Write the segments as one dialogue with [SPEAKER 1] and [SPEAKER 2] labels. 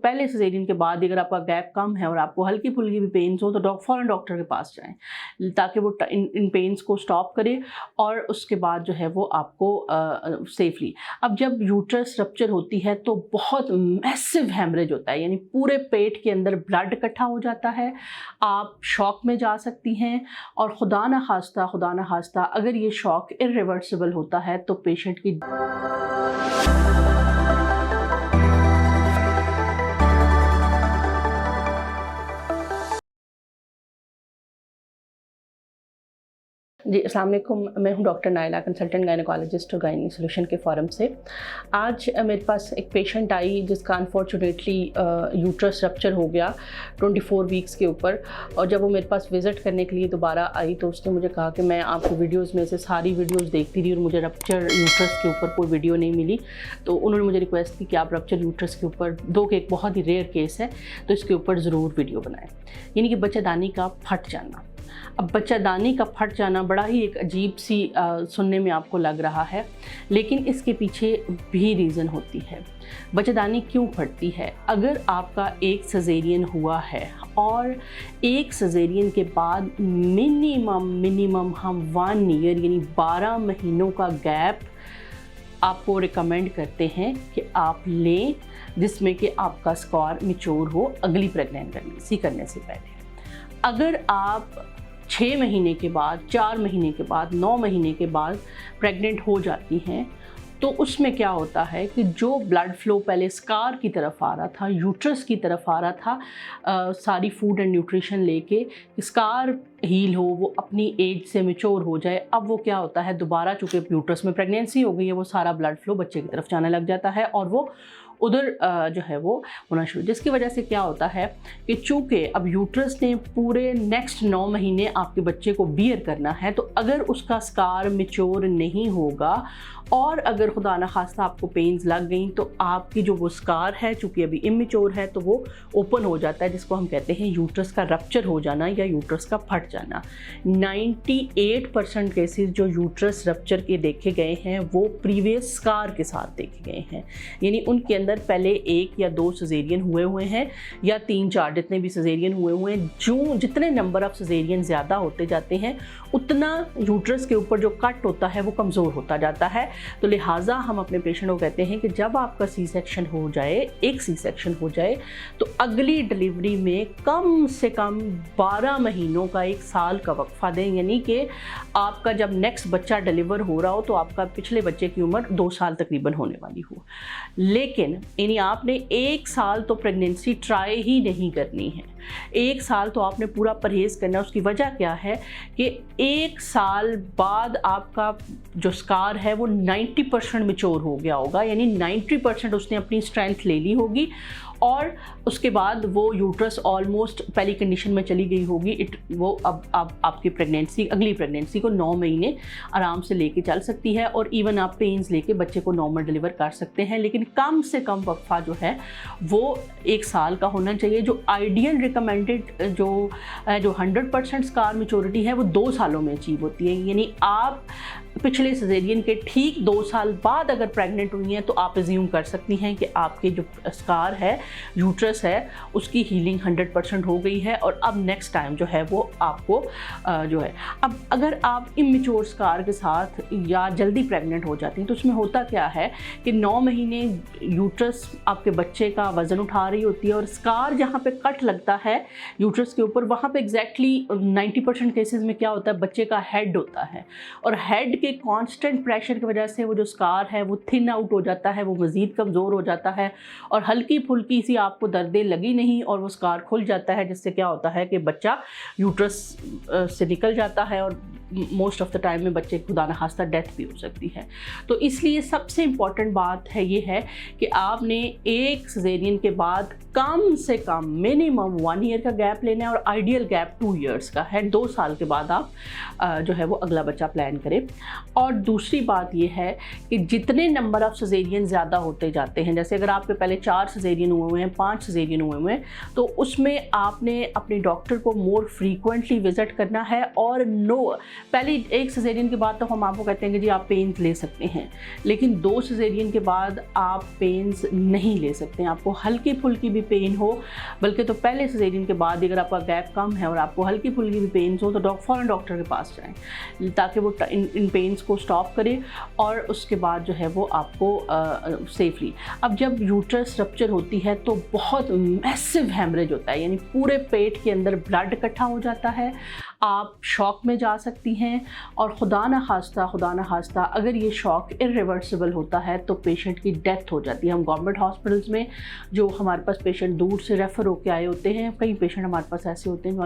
[SPEAKER 1] पहले सिजेरियन के बाद अगर आपका गैप कम है और आपको हल्की फुल्की भी पेन्स हो तो फ़ौरन डॉक्टर के पास जाएं ताकि वो इन पेन्स को स्टॉप करे और उसके बाद जो है वो आपको सेफली। अब जब यूट्रस रप्चर होती है तो बहुत मैसिव हेमरेज होता है, यानी पूरे पेट के अंदर ब्लड इकट्ठा हो जाता है, आप शॉक में जा सकती हैं और खुदा न खास्ता अगर ये शॉक इर्रिवर्सिबल होता है तो पेशेंट की जी, अस्सलाम वालेकुम। मैं हूं डॉक्टर नायला, कंसल्टेंट गायनेकोलॉजिस्ट और गायनी सॉल्यूशन के फोरम से। आज मेरे पास एक पेशेंट आई जिसका अनफॉर्चुनेटली यूट्रस रप्चर हो गया 24 वीक्स के ऊपर, और जब वो मेरे पास विज़िट करने के लिए दोबारा आई तो उसने मुझे कहा कि मैं आपकी वीडियोज़ में से सारी वीडियोज़ देखती रही और मुझे रप्चर यूट्रस के ऊपर कोई वीडियो नहीं मिली। तो उन्होंने मुझे रिक्वेस्ट की कि आप रप्चर यूट्रस के ऊपर, दो के एक बहुत ही रेयर केस है तो इसके ऊपर ज़रूर वीडियो बनाएं। यानी कि बच्चेदानी का फट जाना। अब बच्चेदानी का फट जाना बड़ा ही एक अजीब सी सुनने में आपको लग रहा है, लेकिन इसके पीछे भी रीज़न होती है। बच्चेदानी क्यों फटती है? अगर आपका एक सिजेरियन हुआ है और एक सिजेरियन के बाद मिनिमम हम 1 ईयर यानी 12 महीनों का गैप आपको रिकमेंड करते हैं कि आप लें, जिसमें कि आपका स्कार मैच्योर हो अगली प्रेगनेंसी करने से पहले। अगर आप 6 महीने के बाद, 4 महीने के बाद, 9 महीने के बाद प्रेग्नेंट हो जाती हैं तो उसमें क्या होता है कि जो ब्लड फ्लो पहले स्कार की तरफ आ रहा था, यूट्रस की तरफ आ रहा था, सारी फूड एंड न्यूट्रिशन लेके स्कार हील हो, वो अपनी एज से मैच्योर हो जाए, अब वो क्या होता है दोबारा, चूँकि यूट्रस में प्रेगनेंसी हो गई है, वो सारा ब्लड फ्लो बच्चे की तरफ जाने लग जाता है और वो उधर जो है वो होना शुरू, जिसकी वजह से क्या होता है कि चूँकि अब यूट्रस ने पूरे नेक्स्ट 9 महीने आपके बच्चे को बियर करना है, तो अगर उसका स्कार मैच्योर नहीं होगा और अगर खुदा न खास्ता आपको पेन्स लग गई तो आपकी जो वो स्कार है, चूँकि अभी इमेच्योर है, तो वो ओपन हो जाता है, जिसको हम कहते हैं यूट्रस का रप्चर हो जाना या यूट्रस का फट जाना। 98% केसेस जो यूट्रस रप्चर के देखे गए हैं वो प्रीवियस स्कार के साथ देखे गए हैं, यानी उनके अंदर पहले 1 या 2 सिजेरियन हुए हैं या 3-4, जितने भी सिजेरियन हुए हैं। जो जितने नंबर ऑफ सिजेरियन ज़्यादा होते जाते हैं उतना यूट्रस के ऊपर जो कट होता है वो कमज़ोर होता जाता है। तो लिहाजा हम अपने पेशेंट को कहते हैं कि जब आपका सी सेक्शन हो जाए, एक सी सेक्शन हो जाए, तो अगली डिलीवरी में कम से कम 12 महीनों का, 1 साल का वक्फा दें, यानी कि आपका जब नेक्स्ट बच्चा डिलीवर हो रहा हो तो आपका पिछले बच्चे की उम्र 2 साल तकरीबन होने वाली हो। लेकिन यानी आपने 1 साल तो प्रेगनेंसी ट्राई ही नहीं करनी है, 1 साल तो आपने पूरा परहेज़ करना है। उसकी वजह क्या है कि 1 साल बाद आपका जो स्कार है वो 90% मैच्योर हो गया होगा, यानी 90% उसने अपनी स्ट्रेंथ ले ली होगी और उसके बाद वो यूट्रस ऑलमोस्ट पहली कंडीशन में चली गई होगी। वो अब आपकी प्रेगनेंसी, अगली प्रेगनेंसी को 9 महीने आराम से लेके चल सकती है और इवन आप पेन्स लेके बच्चे को नॉर्मल डिलीवर कर सकते हैं। लेकिन कम से कम वक्फा जो है वो 1 साल का होना चाहिए। जो आइडियल रिकमेंडेड जो 100% स्कार मैच्योरिटी है वो 2 सालों में अचीव होती है, यानी आप पिछले सिजेरियन के ठीक 2 साल बाद अगर प्रेग्नेंट हुई हैं तो आप एज्यूम कर सकती हैं कि आपके जो स्कार है, यूट्रस है, उसकी हीलिंग 100% हो गई है और अब नेक्स्ट टाइम जो है वो आपको जो है। अब अगर आप इमेच्योर स्कार के साथ या जल्दी प्रेग्नेंट हो जाती हैं तो उसमें होता क्या है कि 9 महीने यूट्रस आपके बच्चे का वज़न उठा रही होती है और स्कार जहाँ पे कट लगता है यूट्रस के ऊपर, वहाँ पे एग्जैक्टली 90% केसेस में क्या होता है, बच्चे का हेड होता है और हेड के कांस्टेंट प्रेशर की वजह से वो जो स्कार है वो थिन आउट हो जाता है, वो मज़ीद कमज़ोर हो जाता है और हल्की फुल्की सी आपको दर्दें लगी नहीं और वो स्कार खुल जाता है, जिससे क्या होता है कि बच्चा यूट्रस से निकल जाता है और मोस्ट ऑफ द टाइम में बच्चे खुदा न खास्ता डेथ भी हो सकती है। तो इसलिए सबसे इम्पॉर्टेंट बात है ये है कि आपने एक सिजेरियन के बाद कम से कम मिनिमम 1 ईयर का गैप लेना है और आइडियल गैप 2 ईयर्स का है। 2 साल के बाद आप जो है वो अगला बच्चा प्लान करें। और दूसरी बात ये है कि जितने नंबर ऑफ सजेरियन ज़्यादा होते जाते हैं, जैसे अगर आपके पहले 4 सजेरियन हुए हुए हैं, 5 सजेरियन हुए हुए हैं, तो उसमें आपने अपने डॉक्टर को मोर फ्रीक्वेंटली विजिट करना है। और पहले एक सजेरियन के बाद तो हम आपको कहते हैं कि जी आप पेन्स ले सकते हैं, लेकिन 2 सजेरियन के बाद आप पेन्स नहीं ले सकते हैं। आपको हल्की फुल्की भी पेन हो, बल्कि तो पहले सजेरियन के बाद अगर आपका गैप कम है और आपको हल्की फुल्की भी पेन्स हो तो फ़ौरन डॉक्टर के पास जाएँ, ताकि वो इन पेन्स को स्टॉप करे और उसके बाद जो है वो आपको सेफली। अब जब यूट्रस रप्चर होती है तो बहुत मैसिव हेमरेज होता है, यानी पूरे पेट के अंदर ब्लड इकट्ठा हो जाता है, आप शॉक में जा सकती हैं और खुदा न खास्ता अगर ये शॉक इरिवर्सिबल होता है तो पेशेंट की डेथ हो जाती है। हम गवर्नमेंट हॉस्पिटल्स में जो हमारे पास पेशेंट दूर से रेफ़र होकर आए होते हैं, कई पेशेंट हमारे पास ऐसे होते हैं जो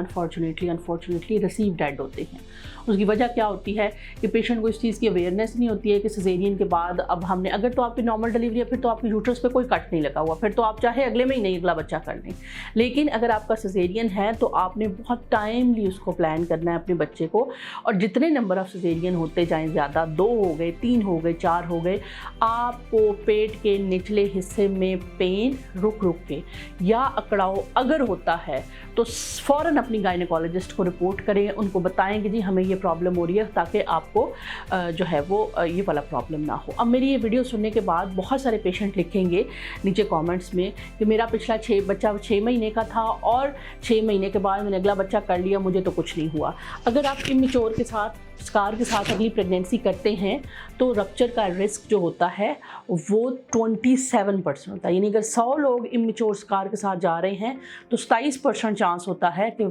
[SPEAKER 1] अनफॉर्चुनेटली रिसीव डेड होते हैं। उसकी वजह क्या होती है कि पेशेंट को इस चीज़ की अवेयरनेस नहीं होती है कि सजेरियन के बाद अब हमने, अगर तो आपकी नॉर्मल डिलीवरी है फिर तो आपकी यूट्रस पे कोई कट नहीं लगा हुआ, फिर तो आप चाहे अगले महीने ही अगला बच्चा कर लें। लेकिन अगर आपका सजेरियन है तो आपने बहुत टाइमली उसको प्लान करना है अपने बच्चे को, और जितने नंबर ऑफ सजेरियन होते जाएँ ज़्यादा, 2 हो गए, 3 हो गए, 4 हो गए, आपको पेट के निचले हिस्से में पेन रुक के या अकड़ाव अगर होता है तो फ़ौरन अपनी गायनेकोलॉजिस्ट को रिपोर्ट करें, उनको बताएं कि जी हमें ये प्रॉब्लम हो रही है, ताकि आपको जो है वो ये वाला प्रॉब्लम ना हो। अब मेरी ये वीडियो सुनने के बाद बहुत सारे पेशेंट लिखेंगे नीचे कमेंट्स में कि मेरा पिछला बच्चा 6 महीने का था और 6 महीने के बाद मैंने अगला बच्चा कर लिया, मुझे तो कुछ नहीं हुआ। अगर आप इमेच्योर के साथ, स्कार के साथ अगली प्रेगनेंसी करते हैं तो रप्चर का रिस्क जो होता है वो 27% होता है। यानी अगर 100 लोग इमेच्योर स्कार के साथ जा रहे हैं तो 27% चांस होता है कि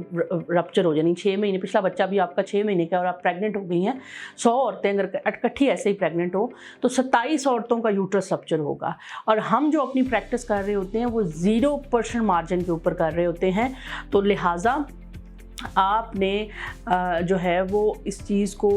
[SPEAKER 1] रप्चर हो जाए। 6 महीने, पिछला बच्चा भी आपका 6 महीने का और आप प्रेग्नेंट हो गई हैं, 100 औरतें अगर इकट्ठी ऐसे ही प्रेग्नेंट हो तो 27 औरतों का यूट्रस रप्चर होगा। और हम जो अपनी प्रैक्टिस कर रहे होते हैं वो 0% मार्जिन के ऊपर कर रहे होते हैं, तो लिहाजा आपने जो है वो इस चीज़ को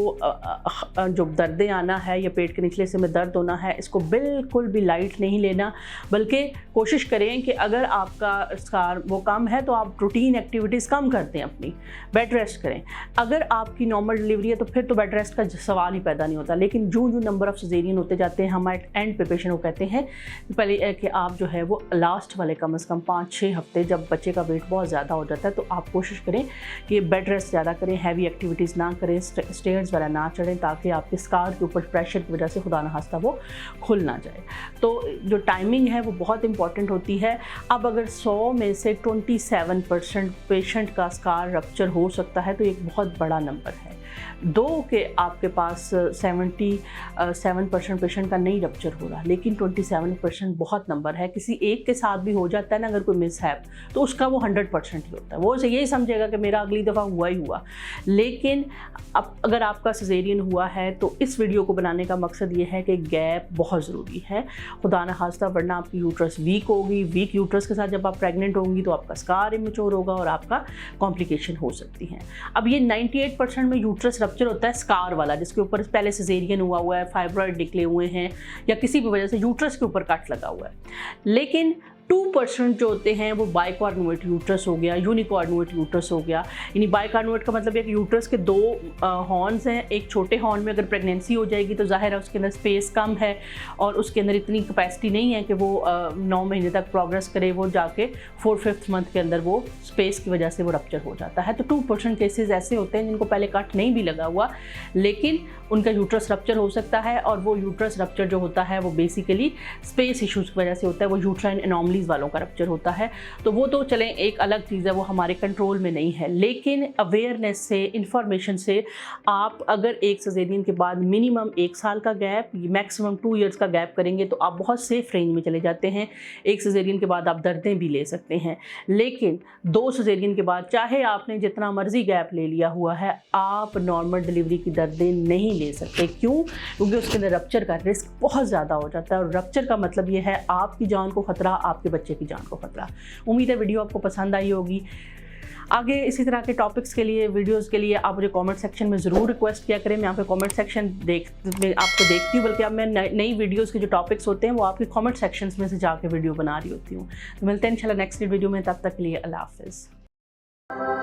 [SPEAKER 1] जो दर्दें आना है या पेट के निचले हिस्से में दर्द होना है, इसको बिल्कुल भी लाइट नहीं लेना, बल्कि कोशिश करें कि अगर आपका स्कार वो कम है तो आप रूटीन एक्टिविटीज़ कम करते हैं, अपनी बेड रेस्ट करें। अगर आपकी नॉर्मल डिलीवरी है तो फिर तो बेड रेस्ट का सवाल ही पैदा नहीं होता। लेकिन जो नंबर ऑफ सजेरियन होते जाते हैं, हमारे एंड पे पेशेंट को कहते हैं पहले कि आप जो है वो लास्ट वाले कम से कम 5-6 हफ्ते, जब बच्चे का वेट बहुत ज़्यादा हो जाता है, तो आप कोशिश करें कि बेड रेस्ट ज़्यादा करें, हैवी एक्टिविटीज़ ना करें, स्टेयर्स वगैरह ना चढ़ें, ताकि आपके स्कार के ऊपर प्रेशर की वजह से खुदा न खास्ता वो खुल ना जाए। तो जो टाइमिंग है वो बहुत इंपॉर्टेंट होती है। अब अगर 100 में से 27% पेशेंट का स्कार रप्चर हो सकता है तो एक बहुत बड़ा नंबर है। 2 के आपके पास 77% पेशेंट का नहीं रप्चर हो रहा, लेकिन 27% बहुत नंबर है। किसी एक के साथ भी हो जाता है ना अगर कोई मिसहैप, तो उसका वो 100% ही होता है, वो यही समझेगा कि मेरा अगली दफ़ा हुआ ही हुआ। लेकिन अब अगर आपका सजेरियन हुआ है तो इस वीडियो को बनाने का मकसद ये है कि गैप बहुत ज़रूरी है, खुदा न खास्ता, वरना आपकी यूट्रस वीक होगी। वीक यूट्रस के साथ जब आप प्रेग्नेंट होंगी तो आपका स्कार इमेच्योर होगा और आपका कॉम्प्लिकेशन हो सकती हैं। अब ये 98% में यूट्रस रप्चर होता है स्कार वाला, जिसके ऊपर पहले सजेरियन हुआ है, फाइब्रॉइड निकले हुए हैं या किसी भी वजह से यूट्रस के ऊपर कट लगा हुआ है। लेकिन 2% जो होते हैं वो बाइकॉर्नुएट यूट्रस हो गया, यूनिकॉर्नुएट यूट्रस हो गया। यानी बाइकॉर्नुएट का मतलब एक यूट्रस के 2 हॉर्न्स हैं। एक छोटे हॉर्न में अगर प्रेगनेंसी हो जाएगी तो जाहिर है उसके अंदर स्पेस कम है और उसके अंदर इतनी कैपेसिटी नहीं है कि वो 9 महीने तक प्रोग्रेस करे, वो जाके 4-5th मंथ के अंदर वो स्पेस की वजह से वो रप्चर हो जाता है। तो 2% केसेस ऐसे होते हैं जिनको पहले कट नहीं भी लगा हुआ लेकिन उनका यूट्रस रप्चर हो सकता है, और वो यूट्रस रप्चर जो होता है वो बेसिकली स्पेस इश्यूज़ की वजह से होता है, वो यूट्राइन एनॉमलीज वालों का रप्चर होता है। तो वो तो चलें एक अलग चीज़ है, वो हमारे कंट्रोल में नहीं है। लेकिन अवेयरनेस से, इंफॉर्मेशन से आप अगर एक सजेरियन के बाद मिनिमम 1 साल का गैप, मैक्सिमम 2 ईयर्स का गैप करेंगे तो आप बहुत सेफ रेंज में चले जाते हैं। एक सजेरियन के बाद आप दर्दें भी ले सकते हैं, लेकिन 2 सजेरियन के बाद चाहे आपने जितना मर्जी गैप ले लिया हुआ है, आप नॉर्मल डिलीवरी की दर्दें नहीं ले सकते। क्यों? क्योंकि उसके अंदर रप्चर का रिस्क बहुत ज़्यादा हो जाता है, और रप्चर का मतलब ये है आपकी जान को खतरा, आपके बच्चे की जान को खतरा। उम्मीद है वीडियो आपको पसंद आई होगी। आगे इसी तरह के टॉपिक्स के लिए, वीडियोस के लिए आप मुझे कमेंट सेक्शन में ज़रूर रिक्वेस्ट किया करें। मैं यहाँ पे कमेंट सेक्शन आपको देखती हूँ, बल्कि अब मैं नई वीडियोस के जो टॉपिक्स होते हैं वो आपके कमेंट सेक्शंस में से जाके वीडियो बना रही होती हूँ। तो मिलते हैं इंशाल्लाह नेक्स्ट वीडियो में, तब तक के लिए अल्लाह हाफ़िज़।